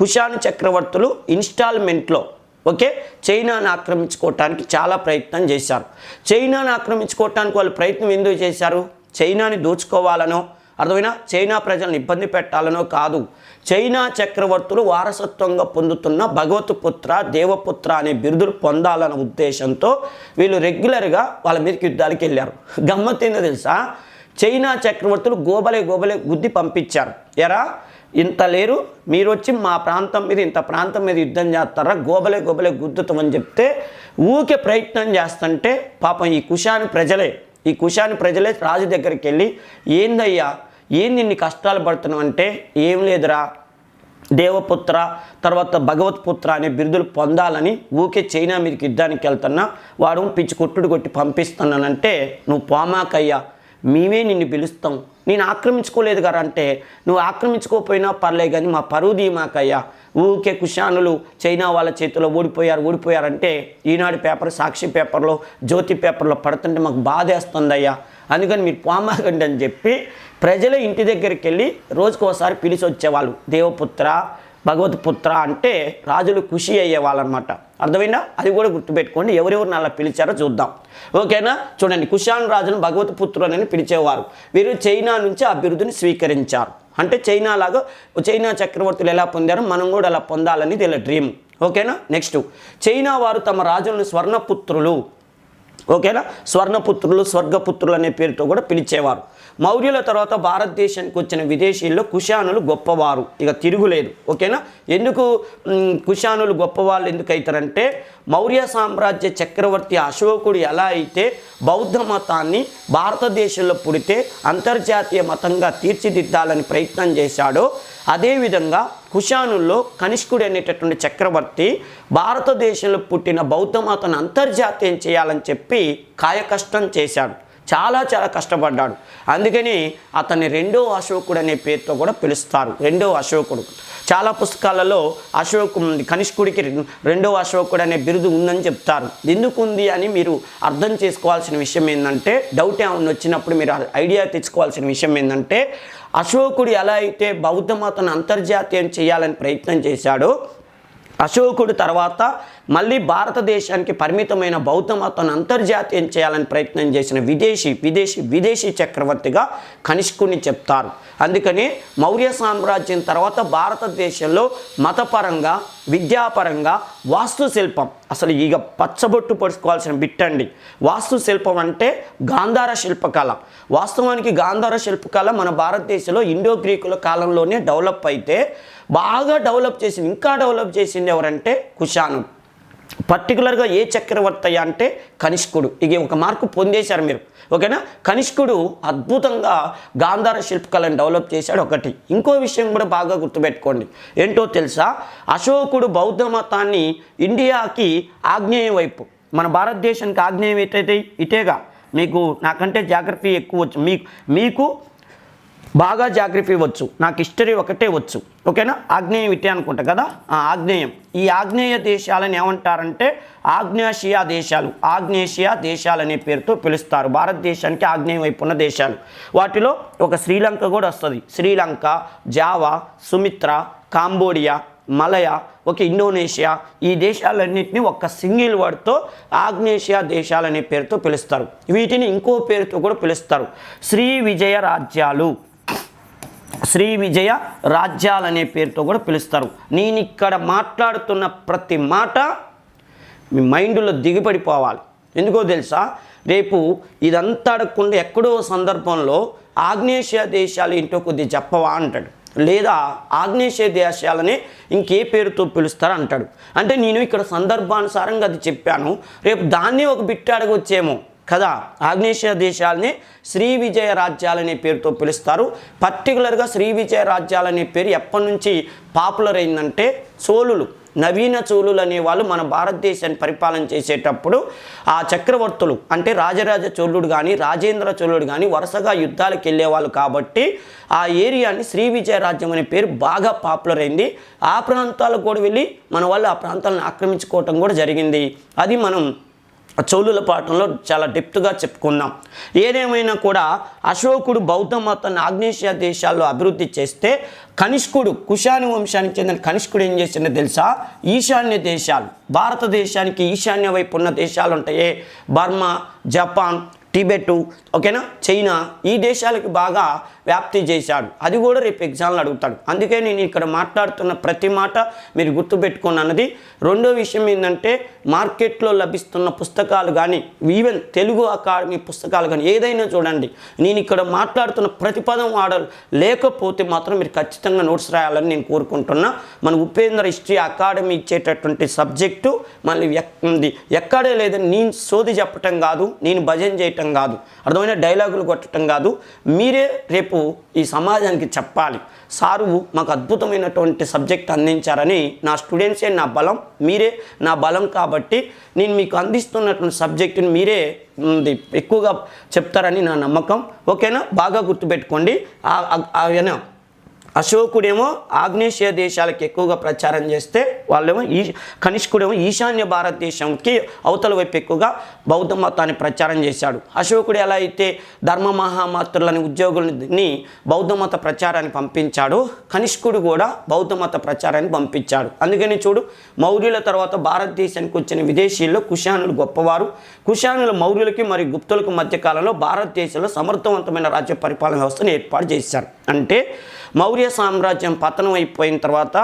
కుషాను చక్రవర్తులు ఇన్స్టాల్మెంట్లో, ఓకే, చైనాను ఆక్రమించుకోవటానికి చాలా ప్రయత్నం చేశారు. చైనాను ఆక్రమించుకోవటానికి వాళ్ళు ప్రయత్నం ఎందుకు చేశారు, చైనాని దోచుకోవాలనో, అర్థమైనా చైనా ప్రజలను ఇబ్బంది పెట్టాలనో కాదు. చైనా చక్రవర్తులు వారసత్వంగా పొందుతున్న భగవత్పుత్ర, దేవపుత్ర అనే బిరుదులు పొందాలన్న ఉద్దేశంతో వీళ్ళు రెగ్యులర్గా వాళ్ళ మీదకి యుద్ధాలకు వెళ్ళారు. గమ్మత్తేందో తెలుసా, చైనా చక్రవర్తులు గోబలే గుద్ది పంపించారు. ఎరా ఇంత లేరు, మీరు వచ్చి మా ప్రాంతం మీద, ఇంత ప్రాంతం మీద యుద్ధం చేస్తారా, గోబలే గుద్దుతామని చెప్తే ఊకే ప్రయత్నం చేస్తుంటే పాపం ఈ కుషాను ప్రజలే రాజు దగ్గరికి వెళ్ళి, ఏందయ్యా ఏంది ఇన్ని కష్టాలు పడుతున్నావు అంటే, ఏం లేదురా, దేవపుత్ర తర్వాత భగవత్పుత్ర అనే బిరుదులు పొందాలని ఊకే చైనా మీదకి యుద్ధానికి వెళ్తున్నా, వాడు పిచ్చి కొట్టి పంపిస్తున్నానంటే, నువ్వు పోమాకయ్యా, మేమే నిన్ను పిలుస్తాం, నేను ఆక్రమించుకోలేదు కదా అంటే, నువ్వు ఆక్రమించుకోకపోయినా పర్లే కానీ మా పరువు దీమాకయ్యా, ఊకే కుషానులు చైనా వాళ్ళ చేతిలో ఓడిపోయారంటే ఈనాడు పేపర్, సాక్షి పేపర్లో, జ్యోతి పేపర్లో పడుతుంటే మాకు బాధేస్తుందయ్యా, అందుకని మీరు పోమాకండి అని చెప్పి ప్రజల ఇంటి దగ్గరికి వెళ్ళి రోజుకోసారి పిలిచి వచ్చేవాళ్ళు. దేవపుత్ర, భగవత్పుత్ర అంటే రాజులు ఖుషి అయ్యేవాళ్ళు అనమాట. అర్థమైందా? అది కూడా గుర్తుపెట్టుకోండి. ఎవరెవరిని అలా పిలిచారో చూద్దాం. ఓకేనా? చూడండి, కుషాన్ రాజును భగవత్పుత్రుడు అని పిలిచేవారు. వీరు చైనా నుంచి ఆ బిరుదుని స్వీకరించారు. అంటే చైనా చక్రవర్తులు ఎలా పొందారో మనం కూడా అలా పొందాలని వీళ్ళ డ్రీమ్. ఓకేనా? నెక్స్ట్, చైనా వారు తమ రాజులను స్వర్ణపుత్రులు, ఓకేనా, స్వర్ణపుత్రులు, స్వర్గపుత్రులు అనే పేరుతో కూడా పిలిచేవారు. మౌర్యుల తర్వాత భారతదేశానికి వచ్చిన విదేశీయుల్లో కుషానులు గొప్పవారు, ఇక తిరుగులేదు. ఓకేనా? ఎందుకు కుషానులు గొప్పవాళ్ళు ఎందుకు అవుతారంటే, మౌర్య సామ్రాజ్య చక్రవర్తి అశోకుడు ఎలా అయితే బౌద్ధ మతాన్ని భారతదేశంలో పుడితే అంతర్జాతీయ మతంగా తీర్చిదిద్దాలని ప్రయత్నం చేశాడో, అదేవిధంగా కుషానుల్లో కనిష్కుడు అనేటటువంటి చక్రవర్తి భారతదేశంలో పుట్టిన బౌద్ధ మతాన్ని అంతర్జాతీయం చేయాలని చెప్పి కాయకష్టం చేశాడు. చాలా కష్టపడ్డాడు. అందుకని అతన్ని రెండో అశోకుడు అనే పేరుతో కూడా పిలుస్తారు. రెండో అశోకుడు. చాలా పుస్తకాలలో కనిష్కుడికి రెండో అశోకుడు అనే బిరుదు ఉందని చెప్తారు. ఎందుకు ఉంది అని మీరు అర్థం చేసుకోవాల్సిన విషయం ఏంటంటే, డౌట్ ఏమైనా వచ్చినప్పుడు మీరు ఐడియా తెచ్చుకోవాల్సిన విషయం ఏంటంటే, అశోకుడు ఎలా అయితే బౌద్ధ మతాన్ని అంతర్జాతీయం చేయాలని ప్రయత్నం చేశాడో, అశోకుడు తర్వాత మళ్ళీ భారతదేశానికి పరిమితమైన బౌద్ధ మతాన్ని అంతర్జాతీయం చేయాలని ప్రయత్నం చేసిన విదేశీ చక్రవర్తిగా కనిష్కుడిని చెప్తారు. అందుకని మౌర్య సామ్రాజ్యం తర్వాత భారతదేశంలో మతపరంగా, విద్యాపరంగా, వాస్తుశిల్పం, అసలు ఇక పచ్చబొట్టు పడుకోవాల్సిన బిట్టండి. వాస్తుశిల్పం అంటే గాంధార శిల్పకళ. వాస్తవానికి గాంధార శిల్పకళ మన భారతదేశంలో ఇండో గ్రీకుల కాలంలోనే డెవలప్ అయితే, బాగా ఇంకా డెవలప్ చేసింది ఎవరంటే కుషాను. పర్టికులర్గా ఏ చక్రవర్తి అంటే కనిష్కుడు. ఇక ఒక మార్కు పొందేశారు మీరు. ఓకేనా? కనిష్కుడు అద్భుతంగా గాంధార శిల్పకళను డెవలప్ చేశాడు. ఒకటి ఇంకో విషయం కూడా బాగా గుర్తుపెట్టుకోండి. ఏంటో తెలుసా? అశోకుడు బౌద్ధ మతాన్ని ఇండియాకి ఆగ్నేయం వైపు, మన భారతదేశానికి ఆగ్నేయం ఎటైతే ఇటేగా. మీకు నాకంటే జాగ్రఫీ ఎక్కువ వచ్చు, మీకు బాగా జాగ్రఫీ వచ్చు, నాకు హిస్టరీ ఒకటే వచ్చు. ఓకేనా? ఆగ్నేయం ఇటే అనుకుంటా కదా. ఆగ్నేయం, ఈ ఆగ్నేయ దేశాలను ఏమంటారంటే ఆగ్నేషియా దేశాలు. ఆగ్నేషియా దేశాలు అనే పేరుతో పిలుస్తారు భారతదేశానికి ఆగ్నేయం వైపు ఉన్న దేశాలు. వాటిలో ఒక శ్రీలంక కూడా వస్తుంది. శ్రీలంక, జావా, సుమిత్ర, కాంబోడియా, మలయ, ఇండోనేషియా, ఈ దేశాలన్నింటినీ ఒక సింగిల్ వర్డ్తో ఆగ్నేషియా దేశాలనే పేరుతో పిలుస్తారు. వీటిని ఇంకో పేరుతో కూడా పిలుస్తారు, శ్రీ విజయ రాజ్యాలు అనే పేరుతో కూడా పిలుస్తారు. నేను ఇక్కడ మాట్లాడుతున్న ప్రతి మాట మీ మైండ్లో దిగిపడిపోవాలి. ఎందుకో తెలుసా? రేపు ఇదంతా అడగకుండా ఎక్కడో సందర్భంలో ఆగ్నేషియా దేశాలు ఏంటో కొద్దిగా చెప్పవా అంటాడు, లేదా ఆగ్నేషియా దేశాలని ఇంకే పేరుతో పిలుస్తారు అంటాడు. అంటే నేను ఇక్కడ సందర్భానుసారంగా అది చెప్పాను, రేపు దాన్ని ఒక బిట్టు అడగొచ్చేమో కదా. ఆగ్నేషియా దేశాలని శ్రీ విజయ రాజ్యాలనే పేరుతో పిలుస్తారు. పర్టికులర్గా శ్రీ విజయ రాజ్యాలనే పేరు ఎప్పటి నుంచి పాపులర్ అయిందంటే, నవీన చోళులు అనేవాళ్ళు మన భారతదేశాన్ని పరిపాలన చేసేటప్పుడు ఆ చక్రవర్తులు అంటే రాజరాజ చోళుడు కానీ, రాజేంద్ర చోళుడు కానీ వరుసగా యుద్ధాలకు వెళ్ళేవాళ్ళు కాబట్టి ఆ ఏరియాని శ్రీ విజయ రాజ్యం అనే పేరు బాగా పాపులర్ అయింది. ఆ ప్రాంతాలకు కూడా వెళ్ళి మన వాళ్ళు ఆ ప్రాంతాలను ఆక్రమించుకోవటం కూడా జరిగింది. అది మనం చోళుల పాఠంలో చాలా డెప్త్గా చెప్పుకుందాం. ఏదేమైనా కూడా అశోకుడు బౌద్ధ మతాన్ని ఆగ్నేషియా దేశాల్లో అభివృద్ధి చేస్తే, కనిష్కుడు కుషాను వంశానికి చెందిన కనిష్కుడు ఏం చేసిందో తెలుసా? ఈశాన్య దేశాలు, భారతదేశానికి ఈశాన్య వైపు ఉన్న దేశాలు ఉంటాయే, బర్మా, జపాన్, టిబెట్, ఓకేనా, చైనా, ఈ దేశాలకు బాగా వ్యాప్తి చేశాడు. అది కూడా రేపు ఎగ్జామ్లో అడుగుతాడు. అందుకే నేను ఇక్కడ మాట్లాడుతున్న ప్రతి మాట మీరు గుర్తుపెట్టుకోండి అన్నది. రెండో విషయం ఏంటంటే, మార్కెట్లో లభిస్తున్న పుస్తకాలు కానీ, ఈవెన్ తెలుగు అకాడమీ పుస్తకాలు కానీ ఏదైనా చూడండి, నేను ఇక్కడ మాట్లాడుతున్న ప్రతి పదం లేకపోతే మాత్రం మీరు ఖచ్చితంగా నోట్స్ రాయాలని నేను కోరుకుంటున్నా. మన ఉపేంద్ర హిస్టరీ అకాడమీ ఇచ్చేటటువంటి సబ్జెక్టు మళ్ళీ ఎక్కడే లేదని నేను సోది చెప్పటం కాదు, నేను భజన చేయటం కాదు, అర్థమైన డైలాగులు కొట్టడం కాదు. మీరే రేపు ఈ సమాజానికి చెప్పాలి, సారు మాకు అద్భుతమైనటువంటి సబ్జెక్ట్ అందించారని. నా స్టూడెంట్సే నా బలం, మీరే నా బలం. కాబట్టి నేను మీకు అందిస్తున్నటువంటి సబ్జెక్టుని మీరే ఎక్కువగా చెప్తారని నా నమ్మకం. ఓకేనా? బాగా గుర్తుపెట్టుకోండి. అశోకుడేమో ఆగ్నేయ దేశాలకు ఎక్కువగా ప్రచారం చేస్తే వాళ్ళేమో కనిష్కుడేమో ఈశాన్య భారతదేశంకి అవతల వైపు ఎక్కువగా బౌద్ధ మతాన్ని ప్రచారం చేశాడు. అశోకుడు ఎలా అయితే ధర్మ మహామాత్రులని ఉద్యోగులని బౌద్ధ మత ప్రచారాన్ని పంపించాడో కనిష్కుడు కూడా బౌద్ధ మత ప్రచారాన్ని పంపించాడు. అందుకని చూడు, మౌర్యుల తర్వాత భారతదేశానికి వచ్చిన విదేశీయుల్లో కుషానులు గొప్పవారు. కుషానులు మౌర్యులకి మరియు గుప్తులకు మధ్యకాలంలో భారతదేశంలో సమర్థవంతమైన రాజ్య పరిపాలన వ్యవస్థను ఏర్పాటు చేశారు. అంటే మౌర్య సామ్రాజ్యం పతనం అయిపోయిన తర్వాత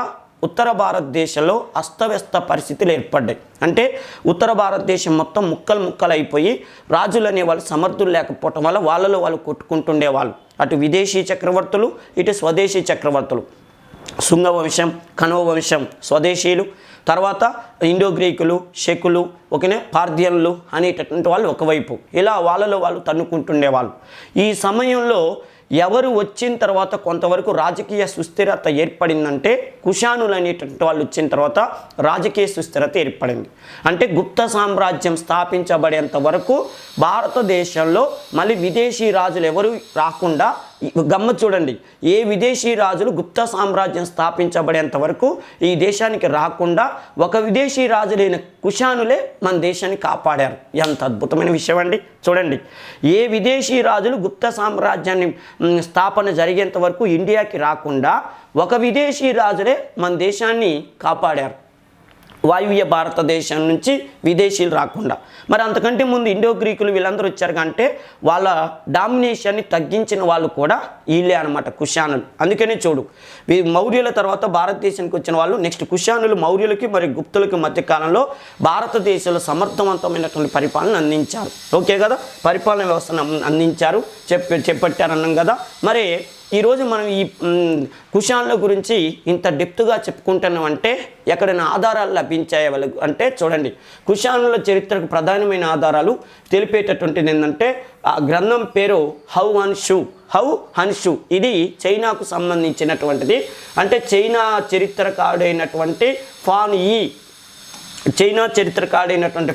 ఉత్తర భారతదేశంలో అస్తవ్యస్త పరిస్థితులు ఏర్పడ్డాయి. అంటే ఉత్తర భారతదేశం మొత్తం ముక్కలు ముక్కలు అయిపోయి రాజులు అనేవాళ్ళు సమర్థులు లేకపోవటం వల్ల వాళ్ళలో వాళ్ళు కొట్టుకుంటుండేవాళ్ళు. అటు విదేశీ చక్రవర్తులు, ఇటు స్వదేశీ చక్రవర్తులు. శుంగ వంశం, కణవ వంశం స్వదేశీయులు, తర్వాత ఇండో గ్రీకులు, శకులు, ఓకేనే పార్థియన్లు అనేటటువంటి వాళ్ళు ఒకవైపు. ఇలా వాళ్ళలో వాళ్ళు తన్నుకుంటుండేవాళ్ళు. ఈ సమయంలో ఎవరు వచ్చిన తర్వాత కొంతవరకు రాజకీయ సుస్థిరత ఏర్పడిందంటే కుషానులు అనేటువంటి వాళ్ళు వచ్చిన తర్వాత రాజకీయ సుస్థిరత ఏర్పడింది. అంటే గుప్త సామ్రాజ్యం స్థాపించబడేంత వరకు భారతదేశంలో మళ్ళీ విదేశీ రాజులు ఎవరు రాకుండా, గమ్మ చూడండి, ఏ విదేశీ రాజులు గుప్త సామ్రాజ్యం స్థాపించబడేంత వరకు ఈ దేశానికి రాకుండా ఒక విదేశీ రాజులైన కుషానులే మన దేశాన్ని కాపాడారు. ఎంత అద్భుతమైన విషయం అండి. చూడండి, ఏ విదేశీ రాజులు గుప్త సామ్రాజ్యాన్ని స్థాపన జరిగేంత వరకు ఇండియాకి రాకుండా ఒక విదేశీ రాజులే మన దేశాన్ని కాపాడారు. వాయువ్య భారతదేశం నుంచి విదేశీయులు రాకుండా. మరి అంతకంటే ముందు ఇండో గ్రీకులు వీళ్ళందరూ వచ్చారు కంటే వాళ్ళ డామినేషన్ని తగ్గించిన వాళ్ళు కూడా వీళ్ళే అనమాట, కుషానులు. అందుకనే చూడు, మౌర్యుల తర్వాత భారతదేశానికి వచ్చిన వాళ్ళు నెక్స్ట్ కుషానులు మౌర్యులకి మరియు గుప్తులకి మధ్యకాలంలో భారతదేశంలో సమర్థవంతమైనటువంటి పరిపాలన అందించారు. ఓకే కదా, పరిపాలన వ్యవస్థను అందించారు, చేపట్టారన్నాం కదా. మరి ఈరోజు మనం ఈ కుషాన్ల గురించి ఇంత డెప్త్గా చెప్పుకుంటున్నాం అంటే ఎక్కడైనా ఆధారాలు లభించాయి వాళ్ళకు అంటే చూడండి, కుషానుల చరిత్రకు ప్రధానమైన ఆధారాలు తెలిపేటటువంటిది ఏంటంటే ఆ గ్రంథం పేరు హౌ హన్ షూ. ఇది చైనాకు సంబంధించినటువంటిది. అంటే చైనా చరిత్రకారుడైనటువంటి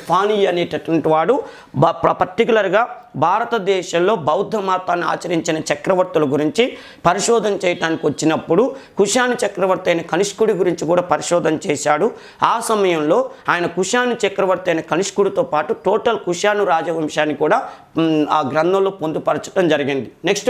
ఫానీ అనేటటువంటి వాడు పర్టికులర్గా భారతదేశంలో బౌద్ధ మతాన్ని ఆచరించిన చక్రవర్తుల గురించి పరిశోధన చేయడానికి వచ్చినప్పుడు కుషాను చక్రవర్తి అయిన కనిష్కుడి గురించి కూడా పరిశోధన చేశాడు. ఆ సమయంలో ఆయన కుషాను చక్రవర్తి అయిన కనిష్కుడితో పాటు టోటల్ కుషాను రాజవంశాన్ని కూడా ఆ గ్రంథంలో పొందుపరచడం జరిగింది. నెక్స్ట్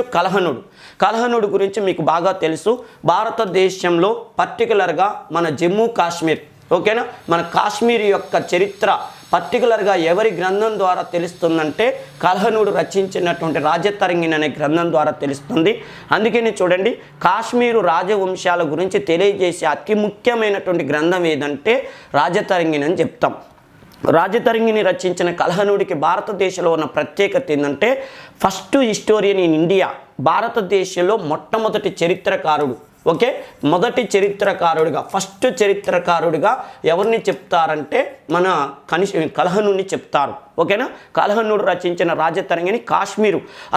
కలహనుడు గురించి మీకు బాగా తెలుసు. భారతదేశంలో పర్టికులర్గా మన జమ్మూ కాశ్మీర్, ఓకేనా, మన కాశ్మీర్ యొక్క చరిత్ర పర్టికులర్గా ఎవరి గ్రంథం ద్వారా తెలుస్తుందంటే కల్హనుడు రచించినటువంటి రాజతరంగిణి అనే గ్రంథం ద్వారా తెలుస్తుంది. అందుకని చూడండి, కాశ్మీరు రాజవంశాల గురించి తెలియజేసే అతి ముఖ్యమైనటువంటి గ్రంథం ఏదంటే రాజతరంగిణి అని చెప్తాం. రాజతరంగిణి రచించిన కల్హనుడికి భారతదేశంలో ఉన్న ప్రత్యేకత ఏంటంటే ఫస్ట్ హిస్టోరియన్ ఇన్ ఇండియా, భారతదేశంలో మొట్టమొదటి చరిత్రకారుడు. ఓకే, మొదటి చరిత్రకారుడిగా ఫస్ట్ చరిత్రకారుడిగా ఎవరిని చెప్తారంటే మన కల్హనుడిని చెప్తారు. ఓకేనా, కల్హనుడు రచించిన రాజతరంగిణి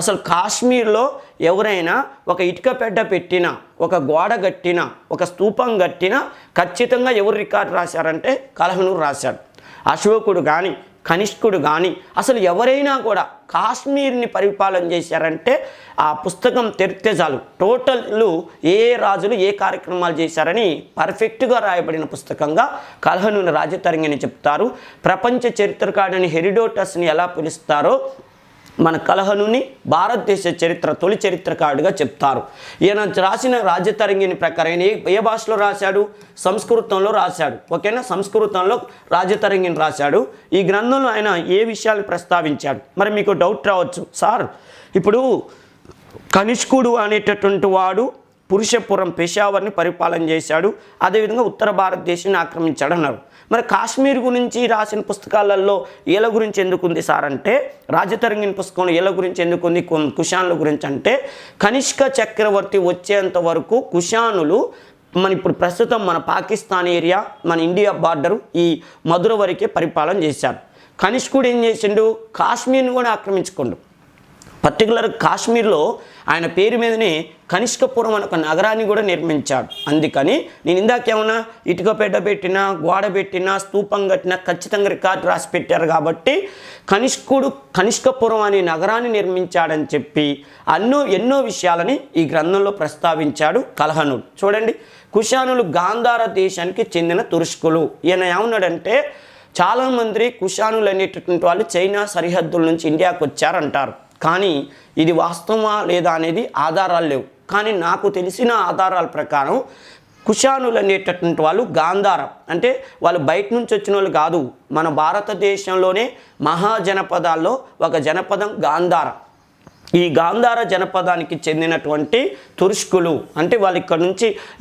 అసలు కాశ్మీర్లో ఎవరైనా ఒక ఇటుక పెడ్డ పెట్టినా, ఒక గోడ కట్టినా, ఒక స్తూపం కట్టినా ఖచ్చితంగా ఎవరు రికార్డు రాశారంటే కల్హనుడు రాశాడు. అశోకుడు కానీ కనిష్కుడు కానీ అసలు ఎవరైనా కూడా కాశ్మీర్ని పరిపాలన చేశారంటే ఆ పుస్తకం తెరిస్తే చాలు టోటల్ ఏ రాజులు ఏ కార్యక్రమాలు చేశారని పర్ఫెక్ట్గా రాయబడిన పుస్తకంగా కల్హనుని రాజతరంగిణి చెప్తారు. ప్రపంచ చరిత్రకారుని హెరోడోటస్ని ఎలా పిలుస్తారో మన కల్హనుని భారతదేశ చరిత్ర తొలి చరిత్రకారుడిగా చెప్తారు. ఈయన రాసిన రాజతరంగిణి ప్రకారం ఏ భాషలో రాశాడు? సంస్కృతంలో రాశాడు. ఓకేనా, సంస్కృతంలో రాజతరంగిణి రాశాడు. ఈ గ్రంథంలో ఆయన ఏ విషయాలు ప్రస్తావించాడు? మరి మీకు డౌట్ రావచ్చు, సార్ ఇప్పుడు కనిష్కుడు అనేటటువంటి వాడు పురుషపురం పెషావర్ని పరిపాలన చేశాడు, అదేవిధంగా ఉత్తర భారతదేశాన్ని ఆక్రమించాడు అన్నారు. మరి కాశ్మీర్ గురించి రాసిన పుస్తకాలలో ఏల గురించి ఎందుకుంది సార్ అంటే, రాజతరంగిణి పుస్తకంలో ఏల గురించి ఎందుకుంది, కుషానుల గురించి అంటే కనిష్క చక్రవర్తి వచ్చేంత వరకు కుషానులు ఇప్పుడు ప్రస్తుతం మన పాకిస్తాన్ ఏరియా, మన ఇండియా బార్డరు ఈ మధుర వరకే పరిపాలన చేశారు. కనిష్కుడు ఏం చేసిండు? కాశ్మీర్ని కూడా ఆక్రమించుకోండు. పర్టికులర్ కాశ్మీర్లో ఆయన పేరు మీదనే కనిష్కపురం అనే ఒక నగరాన్ని కూడా నిర్మించాడు. అందుకని నేను ఇందాకేమన్నా ఇటుక పెద్ద పెట్టినా, గోడ పెట్టినా, స్తూపం కట్టినా ఖచ్చితంగా రికార్డు రాసి పెట్టారు కాబట్టి కనిష్కపురం అనే నగరాన్ని నిర్మించాడని చెప్పి ఎన్నో విషయాలని ఈ గ్రంథంలో ప్రస్తావించాడు కల్హనుడు. చూడండి, కుషానులు గాంధార దేశానికి చెందిన తురుష్కులు. ఈయన ఏమన్నాడంటే, చాలామంది కుషానులు అనేటటువంటి వాళ్ళు చైనా సరిహద్దుల నుంచి ఇండియాకు వచ్చారంటారు. కానీ ఇది వాస్తవమా లేదా అనేది ఆధారాలు లేవు. కానీ నాకు తెలిసిన ఆధారాల ప్రకారం కుషానులు అనేటటువంటి వాళ్ళు గాంధార అంటే వాళ్ళు బయట నుంచి వచ్చిన వాళ్ళు కాదు. మన భారతదేశంలోనే మహాజనపదాల్లో ఒక జనపదం గాంధార. ఈ గాంధార జనపదానికి చెందినటువంటి తురుష్కులు అంటే వాళ్ళు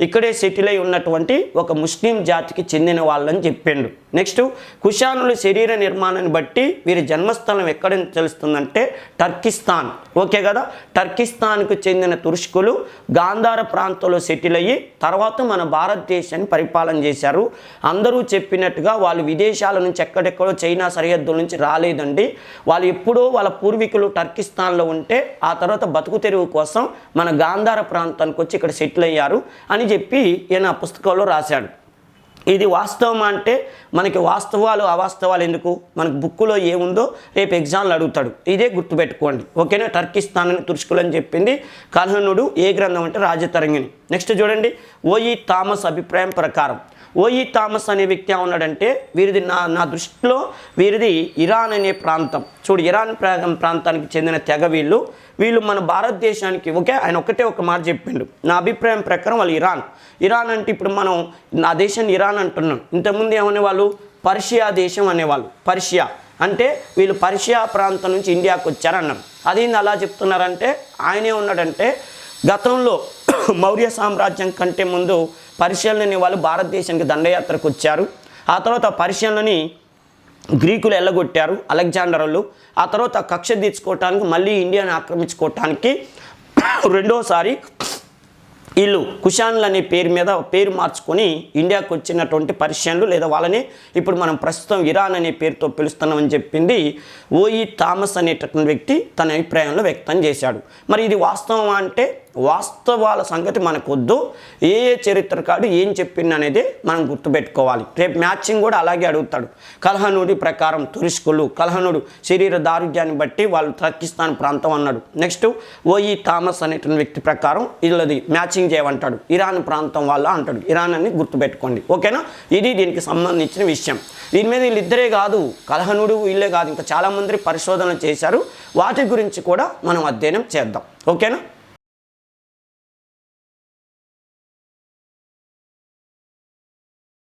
ఇక్కడే సెటిల్ అయి ఉన్నటువంటి ఒక ముస్లిం జాతికి చెందిన వాళ్ళని చెప్పిండు. నెక్స్ట్, కుషానుల శరీర నిర్మాణాన్ని బట్టి వీరి జన్మస్థలం ఎక్కడని తెలుస్తుందంటే టర్కిస్తాన్. ఓకే కదా, టర్కిస్తాన్కు చెందిన తురుష్కులు గాంధార ప్రాంతంలో సెటిల్ అయ్యి తర్వాత మన భారతదేశాన్ని పరిపాలన చేశారు. అందరూ చెప్పినట్టుగా వాళ్ళు విదేశాల నుంచి ఎక్కడెక్కడో చైనా సరిహద్దుల నుంచి రాలేదండి. వాళ్ళు ఎప్పుడో వాళ్ళ పూర్వీకులు టర్కిస్తాన్లో ఉంటే ఆ తర్వాత బతుకు తెరువు కోసం మన గాంధార ప్రాంతానికి వచ్చి ఇక్కడ సెటిల్ అయ్యారు అని చెప్పి ఈయన పుస్తకంలో రాశాడు. ఇది వాస్తవం అంటే మనకి వాస్తవాలు అవాస్తవాలు ఎందుకు, మనకు బుక్కులో ఏముందో రేపు ఎగ్జామ్లు అడుగుతాడు. ఇదే గుర్తుపెట్టుకోండి. ఓకేనా, టర్కిస్తాన్ అని తురుష్కులు అని చెప్పింది కల్హనుడు. ఏ గ్రంథం అంటే రాజతరంగిణి. నెక్స్ట్ చూడండి, ఓఈ థామస్ అభిప్రాయం ప్రకారం ఓఈ థామస్ అనే వ్యక్తి ఏమన్నాడంటే, వీరిది నా దృష్టిలో వీరిది ఇరాన్ అనే ప్రాంతం. చూడు, ఇరాన్ ప్రాంతానికి చెందిన తెగ వీళ్ళు మన భారతదేశానికి ఆయన ఒక మాట చెప్పిండు. నా అభిప్రాయం ప్రకారం వాళ్ళు ఇరాన్ అంటే ఇప్పుడు మనం నా దేశాన్ని ఇరాన్ అంటున్నాం. ఇంతకుముందు ఏమనేవాళ్ళు, పర్షియా దేశం అనేవాళ్ళు. పర్షియా అంటే వీళ్ళు పర్షియా ప్రాంతం నుంచి ఇండియాకు వచ్చారన్నాం. అదేంది అలా చెప్తున్నారంటే, ఆయనే ఉన్నాడంటే గతంలో మౌర్య సామ్రాజ్యం కంటే ముందు పర్షియన్లని వాళ్ళు భారతదేశానికి దండయాత్రకు వచ్చారు. ఆ తర్వాత పర్షియన్లని గ్రీకులు ఎల్లగొట్టారు, అలెగ్జాండర్లు. ఆ తర్వాత కక్ష తీర్చుకోవటానికి మళ్ళీ ఇండియాని ఆక్రమించుకోవటానికి రెండోసారి వీళ్ళు కుషాన్లు అనే పేరు మార్చుకొని ఇండియాకు వచ్చినటువంటి పర్షియన్లు లేదా వాళ్ళని ఇప్పుడు మనం ప్రస్తుతం ఇరాన్ అనే పేరుతో పిలుస్తున్నామని చెప్పింది ఓఈ థామస్ అనేటటువంటి వ్యక్తి తన అభిప్రాయంలో వ్యక్తం చేశాడు. మరి ఇది వాస్తవం అంటే వాస్తవాల సంగతి మనకొద్దు, ఏ చరిత్రకారుడు ఏం చెప్పింది అనేది మనం గుర్తుపెట్టుకోవాలి. రేపు మ్యాచింగ్ కూడా అలాగే అడుగుతాడు. కల్హనుడి ప్రకారం తురుష్కులు, కల్హనుడు శరీర దారుఢ్యాన్ని బట్టి వాళ్ళు టర్కిస్తాన్ ప్రాంతం అన్నాడు. నెక్స్ట్, ఓఈ థామస్ అనేటువంటి వ్యక్తి ప్రకారం వీళ్ళది మ్యాచింగ్ చేయమంటాడు, ఇరాన్ ప్రాంతం వాళ్ళ అంటాడు. ఇరాన్ అని గుర్తుపెట్టుకోండి. ఓకేనా, ఇది దీనికి సంబంధించిన విషయం. దీని మీద వీళ్ళిద్దరే కాదు, కల్హనుడు వీళ్ళే కాదు, ఇంకా చాలామంది పరిశోధన చేశారు. వాటి గురించి కూడా మనం అధ్యయనం చేద్దాం. ఓకేనా.